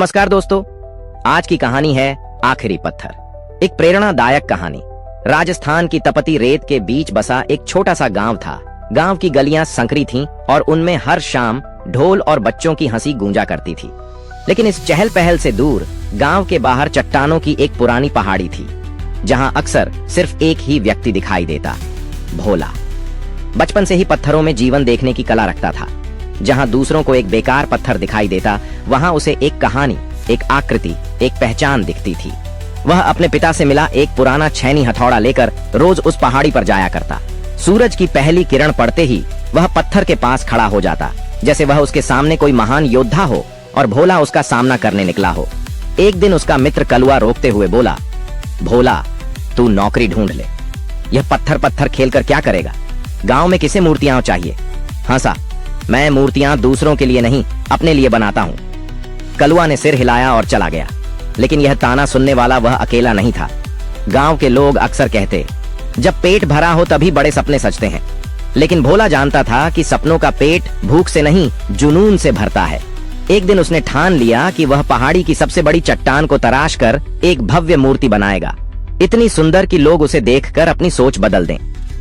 नमस्कार दोस्तों, आज की कहानी है आखिरी पत्थर। एक प्रेरणादायक कहानी। राजस्थान की तपती रेत के बीच बसा एक छोटा सा गांव था। गांव की गलियां संकरी थीं और उनमें हर शाम ढोल और बच्चों की हंसी गूंजा करती थी। लेकिन इस चहल पहल से दूर गांव के बाहर चट्टानों की एक पुरानी पहाड़ी थी, जहां अक्सर सिर्फ एक ही व्यक्ति दिखाई देता, भोला। बचपन से ही पत्थरों में जीवन देखने की कला रखता था। जहां दूसरों को एक बेकार पत्थर दिखाई देता, वहां उसे एक कहानी, एक आकृति, एक पहचान दिखती थी। वह अपने पिता से मिला एक पुराना छैनी हथौड़ा लेकर रोज उस पहाड़ी पर जाया करता। सूरज की पहली किरण पड़ते ही वह पत्थर के पास खड़ा हो जाता, जैसे वह उसके सामने कोई महान योद्धा हो और भोला उसका सामना करने निकला हो। एक दिन उसका मित्र कलुआ रोकते हुए बोला, भोला, तू नौकरी ढूंढ ले। यह पत्थर पत्थर खेलकर क्या करेगा? गांव में किसे मूर्तियां चाहिए? हंसा, मैं मूर्तियां दूसरों के लिए नहीं, अपने लिए बनाता हूं। कलुआ ने सिर हिलाया और चला गया। लेकिन यह ताना सुनने वाला वह अकेला नहीं था। गांव के लोग अक्सर कहते, जब पेट भरा हो तभी बड़े सपने सजते हैं। लेकिन भोला जानता था कि सपनों का पेट भूख से नहीं, जुनून से भरता है। एक दिन उसने ठान लिया कि वह पहाड़ी की सबसे बड़ी चट्टान को तराश कर एक भव्य मूर्ति बनाएगा, इतनी सुंदर कि लोग उसे देखकर अपनी सोच बदल दें।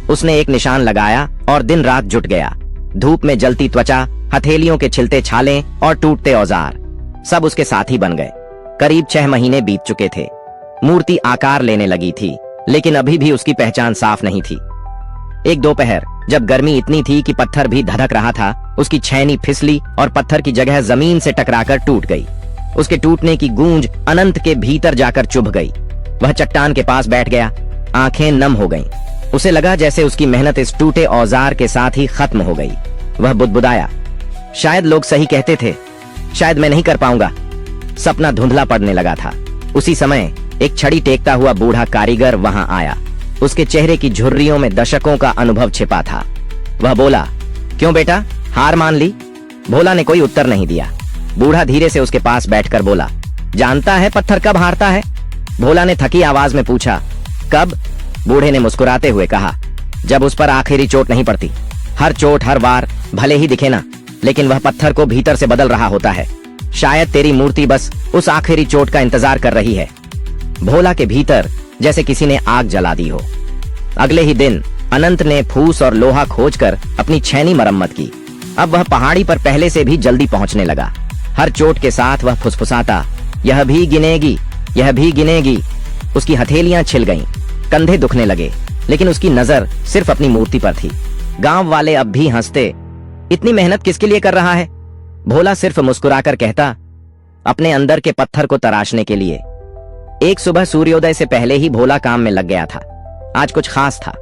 उसने एक निशान लगाया और दिन रात जुट गया। धूप में जलती त्वचा, हथेलियों के छिलते छाले और टूटते औजार, सब उसके साथी बन गए। करीब 6 महीने बीत चुके थे। मूर्ति आकार लेने लगी थी, लेकिन अभी भी उसकी पहचान साफ नहीं थी। एक दोपहर, जब गर्मी इतनी थी कि पत्थर भी धधक रहा था, उसकी छैनी फिसली और पत्थर की जगह जमीन से टकराकर टूट गई। उसके टूटने की गूंज अनंत के भीतर जाकर चुभ गई। वह चट्टान के पास बैठ गया, आंखें नम हो गईं। उसे लगा जैसे उसकी मेहनत इस टूटे औजार के साथ ही खत्म हो गई। वह बुदबुदाया, शायद लोग सही कहते थे, शायद मैं नहीं कर पाऊंगा। सपना धुंधला पड़ने लगा था। उसी समय एक छड़ी टेकता हुआ बूढ़ा कारीगर वहां आया। उसके चेहरे की झुर्रियों में दशकों का अनुभव छिपा था। वह बोला, क्यों बेटा, हार मान ली? भोला ने कोई उत्तर नहीं दिया। बूढ़ा धीरे से उसके पास बैठकर बोला, जानता है पत्थर कब हारता है? भोला ने थकी आवाज में पूछा। कब? बूढ़े ने मुस्कुराते हुए कहा, जब उस पर आखिरी चोट नहीं पड़ती। हर चोट, हर वार भले ही दिखे ना, लेकिन वह पत्थर को भीतर से बदल रहा होता है। शायद तेरी मूर्ति बस उस आखिरी चोट का इंतजार कर रही है। भोला के भीतर जैसे किसी ने आग जला दी हो। अगले ही दिन अनंत ने फूस और लोहा खोजकर अपनी छैनी मरम्मत की। अब वह पहाड़ी पर पहले से भी जल्दी पहुंचने लगा। हर चोट के साथ वह फुसफुसाता, यह भी गिनेगी, यह भी गिनेगी। उसकी हथेलियां छिल गईं, कंधे दुखने लगे, लेकिन उसकी नजर सिर्फ अपनी मूर्ति पर थी। गांव वाले अब भी हंसते, इतनी मेहनत किसके लिए कर रहा है? भोला सिर्फ मुस्कुराकर कहता, अपने अंदर के पत्थर को तराशने के लिए। एक सुबह सूर्योदय से पहले ही भोला काम में लग गया था। आज कुछ खास था।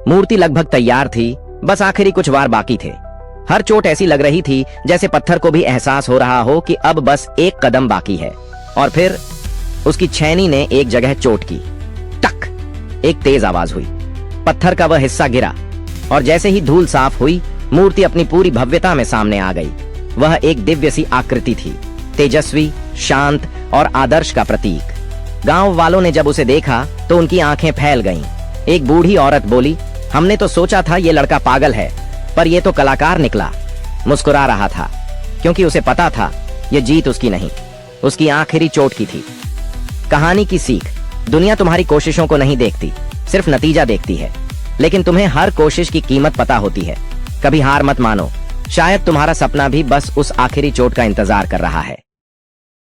मूर्ति लगभग तैयार थी, बस आखिरी कुछ वार बाकी थे। हर चोट ऐसी लग रही थी जैसे पत्थर को भी एहसास हो रहा हो कि अब बस एक कदम बाकी है। और फिर उसकी छैनी ने एक जगह चोट की। टक! एक तेज आवाज हुई। पत्थर का वह हिस्सा गिरा और जैसे ही धूल साफ हुई, मूर्ति अपनी पूरी भव्यता में सामने आ गई। वह एक दिव्य सी आकृति थी, तेजस्वी, शांत और आदर्श का प्रतीक। गांव वालों ने जब उसे देखा तो उनकी आंखें फैल गईं। एक बूढ़ी औरत बोली, हमने तो सोचा था ये लड़का पागल है, पर ये तो कलाकार निकला। मुस्कुरा रहा था, क्योंकि उसे पता था ये जीत उसकी नहीं, उसकी आखिरी चोट की थी। कहानी की सीख, दुनिया तुम्हारी कोशिशों को नहीं देखती, सिर्फ नतीजा देखती है। लेकिन तुम्हें हर कोशिश की कीमत पता होती है। कभी हार मत मानो, शायद तुम्हारा सपना भी बस उस आखिरी चोट का इंतजार कर रहा है।